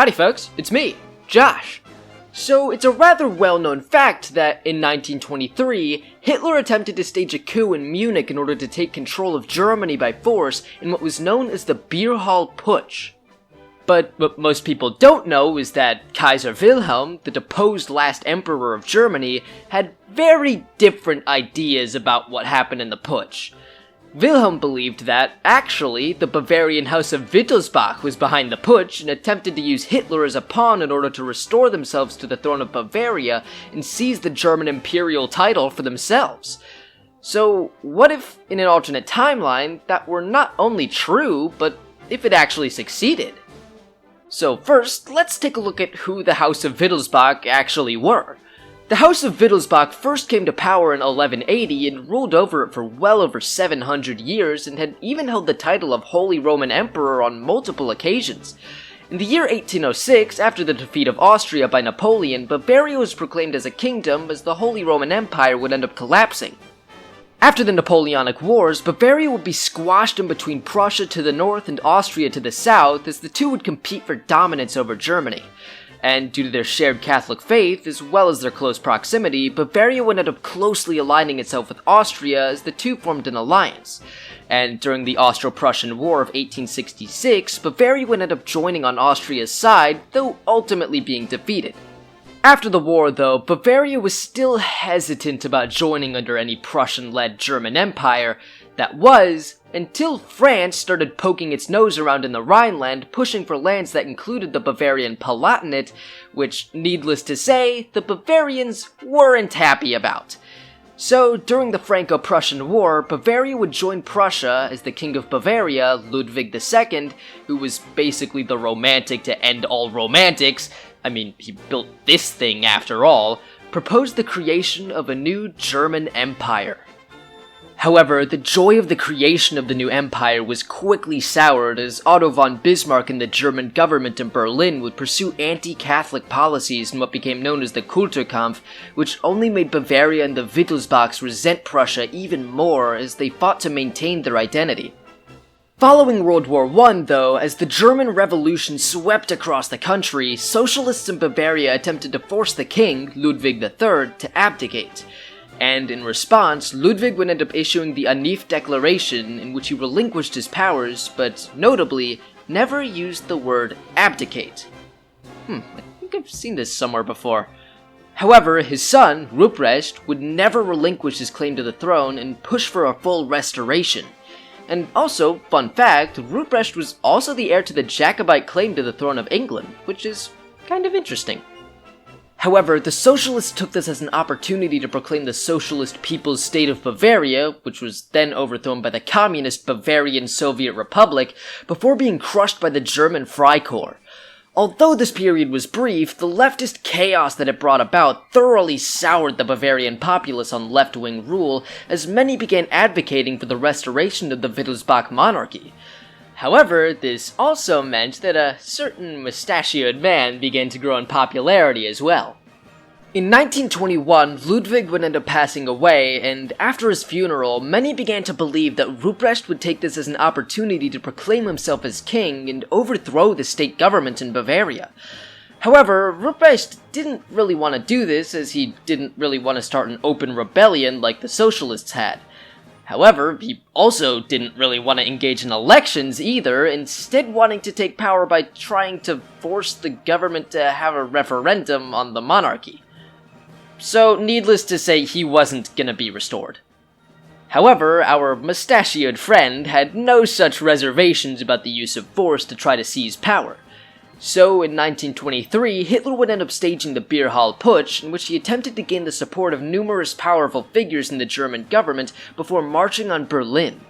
Howdy folks, it's me, Josh. So it's a rather well-known fact that in 1923, Hitler attempted to stage a coup in Munich in order to take control of Germany by force in what was known as the Beer Hall Putsch. But what most people don't know is that Kaiser Wilhelm, the deposed last emperor of Germany, had very different ideas about what happened in the Putsch. Wilhelm believed that, actually, the Bavarian House of Wittelsbach was behind the Putsch and attempted to use Hitler as a pawn in order to restore themselves to the throne of Bavaria and seize the German Imperial title for themselves. So, what if, in an alternate timeline, that were not only true, but if it actually succeeded? So first, let's take a look at who the House of Wittelsbach actually were. The House of Wittelsbach first came to power in 1180 and ruled over it for well over 700 years and had even held the title of Holy Roman Emperor on multiple occasions. In the year 1806, after the defeat of Austria by Napoleon, Bavaria was proclaimed as a kingdom as the Holy Roman Empire would end up collapsing. After the Napoleonic Wars, Bavaria would be squashed in between Prussia to the north and Austria to the south as the two would compete for dominance over Germany. And due to their shared Catholic faith, as well as their close proximity, Bavaria would end up closely aligning itself with Austria as the two formed an alliance. And during the Austro-Prussian War of 1866, Bavaria would end up joining on Austria's side, though ultimately being defeated. After the war, though, Bavaria was still hesitant about joining under any Prussian-led German Empire. That was, until France started poking its nose around in the Rhineland, pushing for lands that included the Bavarian Palatinate, which, needless to say, the Bavarians weren't happy about. So, during the Franco-Prussian War, Bavaria would join Prussia as the King of Bavaria, Ludwig II, who was basically the romantic to end all romantics, I mean, he built this thing after all, proposed the creation of a new German empire. However, the joy of the creation of the new empire was quickly soured as Otto von Bismarck and the German government in Berlin would pursue anti-Catholic policies in what became known as the Kulturkampf, which only made Bavaria and the Wittelsbachs resent Prussia even more as they fought to maintain their identity. Following World War I, though, as the German Revolution swept across the country, socialists in Bavaria attempted to force the king, Ludwig III, to abdicate. And in response, Ludwig would end up issuing the Anif Declaration, in which he relinquished his powers, but notably, never used the word abdicate. I think I've seen this somewhere before. However, his son, Ruprecht, would never relinquish his claim to the throne and push for a full restoration. And also, fun fact, Ruprecht was also the heir to the Jacobite claim to the throne of England, which is kind of interesting. However, the socialists took this as an opportunity to proclaim the Socialist People's State of Bavaria, which was then overthrown by the communist Bavarian Soviet Republic, before being crushed by the German Freikorps. Although this period was brief, the leftist chaos that it brought about thoroughly soured the Bavarian populace on left-wing rule, as many began advocating for the restoration of the Wittelsbach monarchy. However, this also meant that a certain mustachioed man began to grow in popularity as well. In 1921, Ludwig would end up passing away, and after his funeral, many began to believe that Ruprecht would take this as an opportunity to proclaim himself as king and overthrow the state government in Bavaria. However, Ruprecht didn't really want to do this, as he didn't really want to start an open rebellion like the socialists had. However, he also didn't really want to engage in elections either, instead wanting to take power by trying to force the government to have a referendum on the monarchy. So, needless to say, he wasn't gonna be restored. However, our mustachioed friend had no such reservations about the use of force to try to seize power. So, in 1923, Hitler would end up staging the Beer Hall Putsch, in which he attempted to gain the support of numerous powerful figures in the German government before marching on Berlin.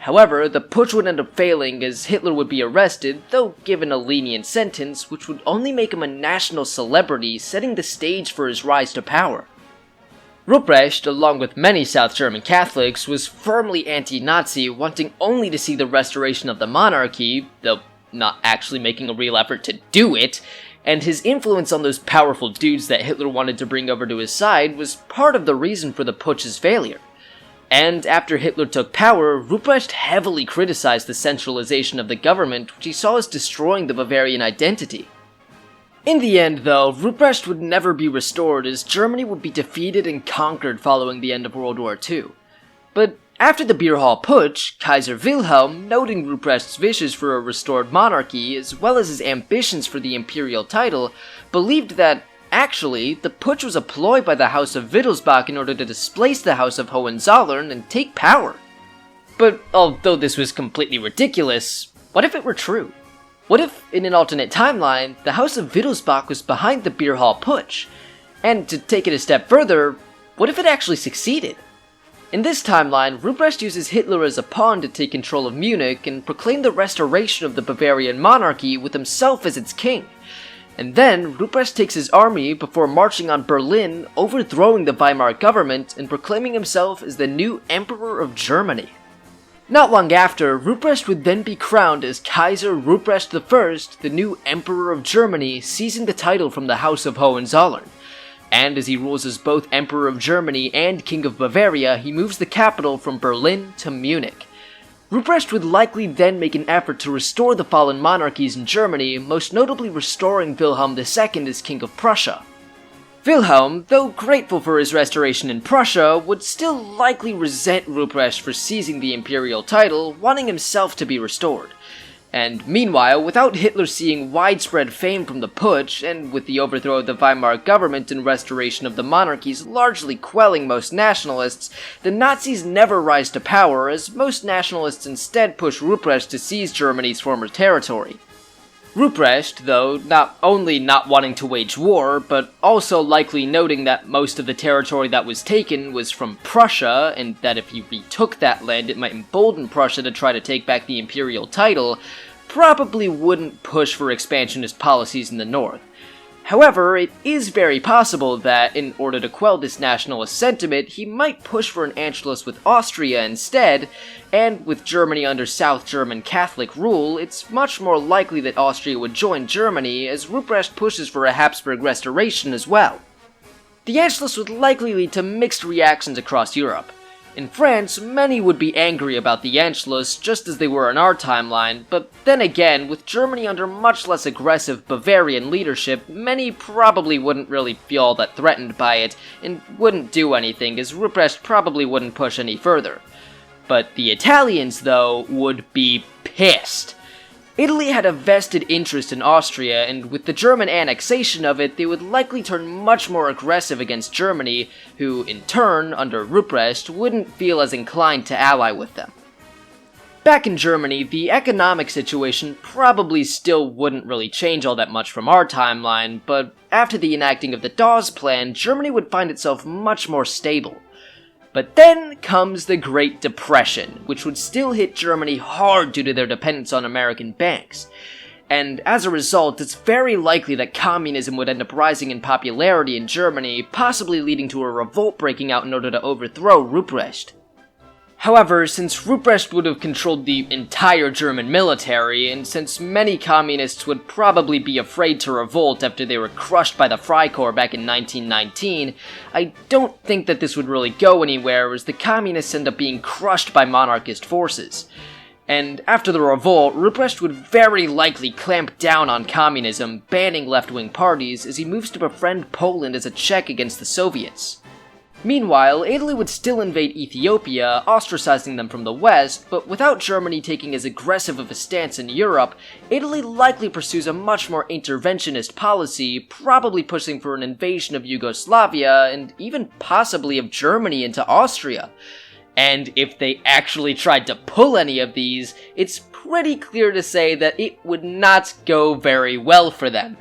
However, the putsch would end up failing as Hitler would be arrested, though given a lenient sentence, which would only make him a national celebrity, setting the stage for his rise to power. Ruprecht, along with many South German Catholics, was firmly anti-Nazi, wanting only to see the restoration of the monarchy, though not actually making a real effort to do it, and his influence on those powerful dudes that Hitler wanted to bring over to his side was part of the reason for the putsch's failure. And after Hitler took power, Ruprecht heavily criticized the centralization of the government, which he saw as destroying the Bavarian identity. In the end, though, Ruprecht would never be restored as Germany would be defeated and conquered following the end of World War II. But after the beer hall putsch, Kaiser Wilhelm, noting Ruprecht's wishes for a restored monarchy as well as his ambitions for the imperial title, believed that, actually, the putsch was a ploy by the House of Wittelsbach in order to displace the House of Hohenzollern and take power. But although this was completely ridiculous, what if it were true? What if, in an alternate timeline, the House of Wittelsbach was behind the beer hall putsch? And to take it a step further, what if it actually succeeded? In this timeline, Ruprecht uses Hitler as a pawn to take control of Munich and proclaim the restoration of the Bavarian monarchy with himself as its king. And then, Ruprecht takes his army before marching on Berlin, overthrowing the Weimar government and proclaiming himself as the new Emperor of Germany. Not long after, Ruprecht would then be crowned as Kaiser Ruprecht I, the new Emperor of Germany, seizing the title from the House of Hohenzollern. And as he rules as both Emperor of Germany and King of Bavaria, he moves the capital from Berlin to Munich. Ruprecht would likely then make an effort to restore the fallen monarchies in Germany, most notably restoring Wilhelm II as King of Prussia. Wilhelm, though grateful for his restoration in Prussia, would still likely resent Ruprecht for seizing the imperial title, wanting himself to be restored. And meanwhile, without Hitler seeing widespread fame from the putsch, and with the overthrow of the Weimar government and restoration of the monarchies largely quelling most nationalists, the Nazis never rise to power, as most nationalists instead push Ruprecht to seize Germany's former territory. Ruprecht, though, not only not wanting to wage war, but also likely noting that most of the territory that was taken was from Prussia, and that if he retook that land it might embolden Prussia to try to take back the imperial title, probably wouldn't push for expansionist policies in the north. However, it is very possible that, in order to quell this nationalist sentiment, he might push for an Anschluss with Austria instead, and with Germany under South German Catholic rule, it's much more likely that Austria would join Germany, as Ruprecht pushes for a Habsburg restoration as well. The Anschluss would likely lead to mixed reactions across Europe. In France, many would be angry about the Anschluss, just as they were in our timeline, but then again, with Germany under much less aggressive Bavarian leadership, many probably wouldn't really feel all that threatened by it, and wouldn't do anything, as Ruprecht probably wouldn't push any further. But the Italians, though, would be pissed. Italy had a vested interest in Austria, and with the German annexation of it, they would likely turn much more aggressive against Germany, who, in turn, under Ruprecht, wouldn't feel as inclined to ally with them. Back in Germany, the economic situation probably still wouldn't really change all that much from our timeline, but after the enacting of the Dawes Plan, Germany would find itself much more stable. But then comes the Great Depression, which would still hit Germany hard due to their dependence on American banks. And as a result, it's very likely that communism would end up rising in popularity in Germany, possibly leading to a revolt breaking out in order to overthrow Ruprecht. However, since Ruprecht would have controlled the entire German military, and since many communists would probably be afraid to revolt after they were crushed by the Freikorps back in 1919, I don't think that this would really go anywhere, as the communists end up being crushed by monarchist forces. And after the revolt, Ruprecht would very likely clamp down on communism, banning left-wing parties, as he moves to befriend Poland as a check against the Soviets. Meanwhile, Italy would still invade Ethiopia, ostracizing them from the West, but without Germany taking as aggressive of a stance in Europe, Italy likely pursues a much more interventionist policy, probably pushing for an invasion of Yugoslavia, and even possibly of Germany into Austria. And if they actually tried to pull any of these, it's pretty clear to say that it would not go very well for them.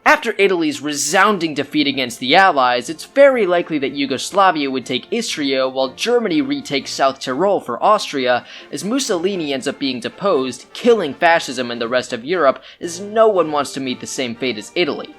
After Italy's resounding defeat against the Allies, it's very likely that Yugoslavia would take Istria while Germany retakes South Tyrol for Austria, as Mussolini ends up being deposed, killing fascism in the rest of Europe, as no one wants to meet the same fate as Italy.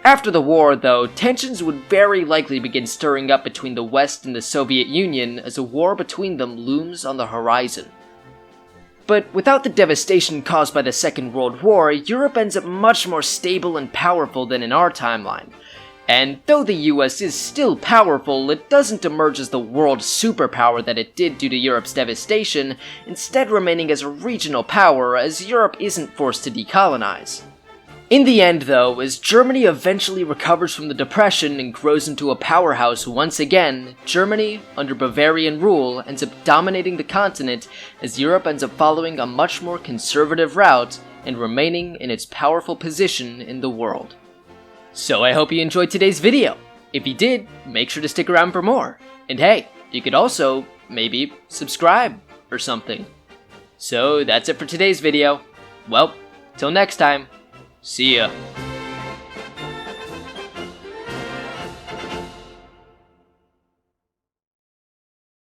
After the war, though, tensions would very likely begin stirring up between the West and the Soviet Union, as a war between them looms on the horizon. But without the devastation caused by the Second World War, Europe ends up much more stable and powerful than in our timeline. And though the US is still powerful, it doesn't emerge as the world superpower that it did due to Europe's devastation, instead remaining as a regional power as Europe isn't forced to decolonize. In the end, though, as Germany eventually recovers from the Depression and grows into a powerhouse once again, Germany, under Bavarian rule, ends up dominating the continent as Europe ends up following a much more conservative route and remaining in its powerful position in the world. So I hope you enjoyed today's video. If you did, make sure to stick around for more. And hey, you could also, maybe, subscribe or something. So that's it for today's video. Well, till next time, see ya.